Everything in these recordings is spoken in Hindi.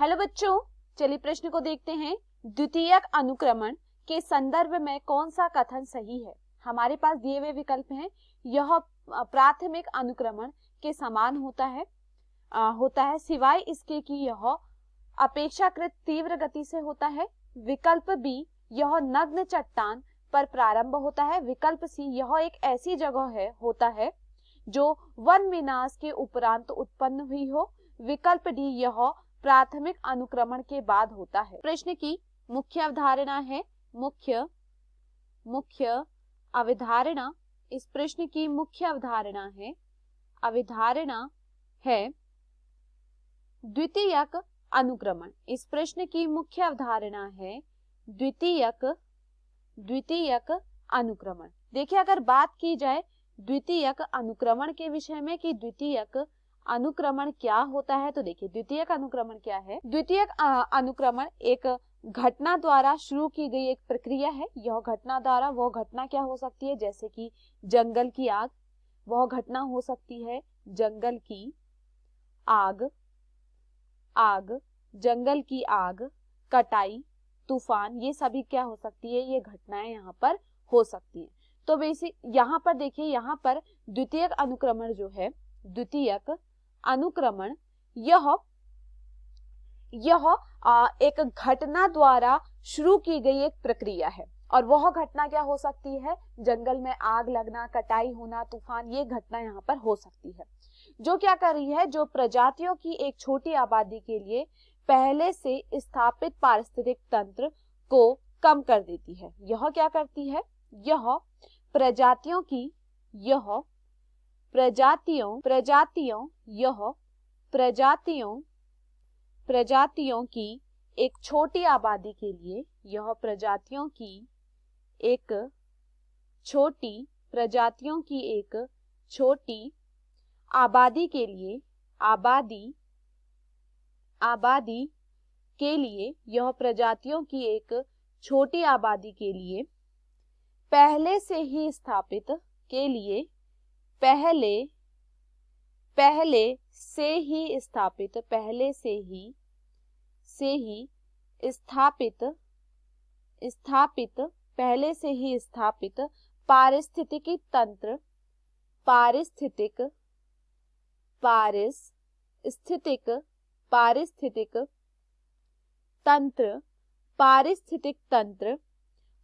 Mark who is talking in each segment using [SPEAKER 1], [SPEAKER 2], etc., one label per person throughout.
[SPEAKER 1] हेलो बच्चों, चलिए प्रश्न को देखते हैं। द्वितीयक अनुक्रमण के संदर्भ में कौन सा कथन सही है। हमारे पास दिए हुए विकल्प हैं। यह प्राथमिक अनुक्रमण के समान होता है सिवाय इसके कि यह अपेक्षाकृत तीव्र गति से होता है। विकल्प बी, यह नग्न चट्टान पर प्रारंभ होता है। विकल्प सी, यह एक ऐसी जगह होता है जो वन विनाश के उपरांत उत्पन्न हुई हो। विकल्प डी, यह प्राथमिक अनुक्रमण के बाद होता है। प्रश्न की मुख्य अवधारणा है मुख्य अवधारणा। इस प्रश्न की मुख्य अवधारणा है द्वितीयक अनुक्रमण। इस प्रश्न की मुख्य अवधारणा है द्वितीयक अनुक्रमण। देखिए, अगर बात की जाए द्वितीयक अनुक्रमण के विषय में कि द्वितीयक अनुक्रमण क्या होता है, तो देखिए द्वितीयक अनुक्रमण क्या है। द्वितीयक अनुक्रमण एक घटना द्वारा शुरू की गई एक प्रक्रिया है। यह घटना द्वारा वो घटना क्या हो सकती है, जैसे कि जंगल की आग, वह घटना हो सकती है जंगल की आग, जंगल की आग, कटाई, तूफान, ये सभी क्या हो सकती है, ये घटनाएं यहाँ पर हो सकती है। तो बेसिक यहाँ पर देखिए, यहाँ पर द्वितीयक अनुक्रमण जो है, द्वितीयक अनुक्रमण यह एक घटना द्वारा शुरू की गई एक प्रक्रिया है। और वह घटना क्या हो सकती है, जंगल में आग लगना, कटाई होना, तूफान, ये घटना यहाँ पर हो सकती है। जो क्या कर रही है, जो प्रजातियों की एक छोटी आबादी के लिए पहले से स्थापित पारिस्थितिक तंत्र को कम कर देती है। यह क्या करती है, यह प्रजातियों की एक छोटी आबादी के लिए, यह प्रजातियों की एक छोटी आबादी के लिए, यह प्रजातियों की एक छोटी आबादी के लिए पहले से ही स्थापित पारिस्थितिक तंत्र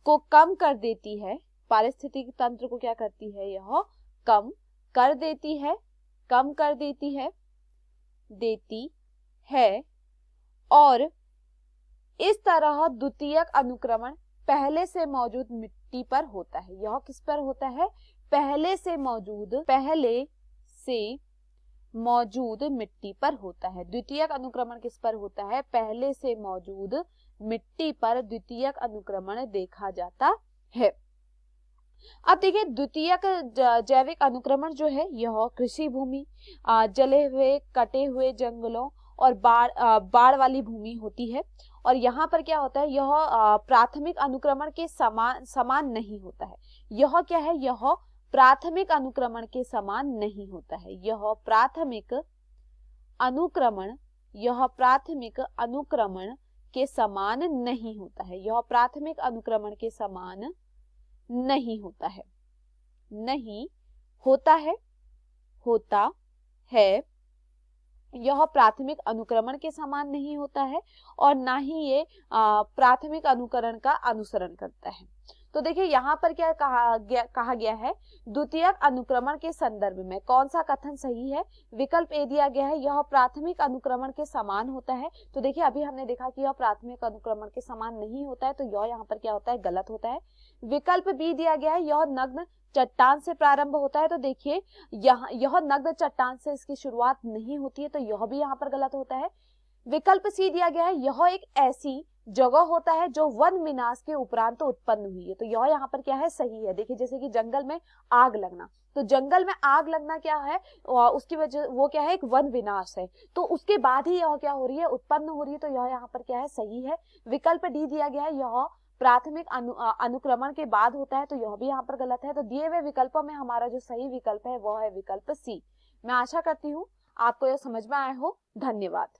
[SPEAKER 1] को कम कर देती है। पारिस्थितिक तंत्र को क्या करती है, यह कम कर देती है। और इस तरह द्वितीयक अनुक्रमण पहले से मौजूद मिट्टी पर होता है। यह किस पर होता है, पहले से मौजूद मिट्टी पर होता है। द्वितीयक अनुक्रमण किस पर होता है, पहले से मौजूद मिट्टी पर द्वितीयक अनुक्रमण देखा जाता है। अब देखिए, द्वितीयक जैविक अनुक्रमण जो है, यह कृषि भूमि, जले हुए कटे हुए जंगलों और बाढ़ वाली भूमि होती है। और यहाँ पर क्या होता है, यह प्राथमिक अनुक्रमण के समान नहीं होता है। यह क्या है, यह प्राथमिक अनुक्रमण के समान नहीं होता है। यह प्राथमिक अनुक्रमण के समान नहीं होता है। यह प्राथमिक अनुक्रमण के समान नहीं होता है। यह प्राथमिक अनुक्रमण के समान नहीं होता है और ना ही ये प्राथमिक अनुकरण का अनुसरण करता है। तो देखिए, यहाँ पर क्या कहा गया है, द्वितीयक अनुक्रमण के संदर्भ में कौन सा कथन सही है। विकल्प ए दिया गया है, यह प्राथमिक अनुक्रमण के समान होता है। तो देखिए, अभी हमने देखा कि यह प्राथमिक अनुक्रमण के समान नहीं होता है, तो यह यहाँ पर क्या होता है, गलत होता है। विकल्प बी दिया गया है, यह नग्न चट्टान से प्रारंभ होता है। तो देखिए, यह नग्न चट्टान से इसकी शुरुआत नहीं होती है, तो यह भी यहाँ पर गलत होता है। विकल्प सी दिया गया है, यह एक ऐसी जगह होता है जो वन विनाश के उपरांत उत्पन्न हुई है। तो यह यहाँ पर क्या है, सही है। देखिए, जैसे कि जंगल में आग लगना, तो जंगल में आग लगना क्या है, उसकी वजह वो क्या है, एक वन विनाश है। तो उसके बाद ही यह क्या हो रही है, उत्पन्न हो रही है। तो यह यहाँ पर क्या है, सही है। विकल्प डी दिया गया है, यह प्राथमिक अनुक्रमण के बाद होता है, तो यह भी यहाँ पर गलत है। तो दिए हुए विकल्पों में हमारा जो सही विकल्प है वह है विकल्प सी। मैं आशा करती हूँ आपको यह समझ में आया हो। धन्यवाद।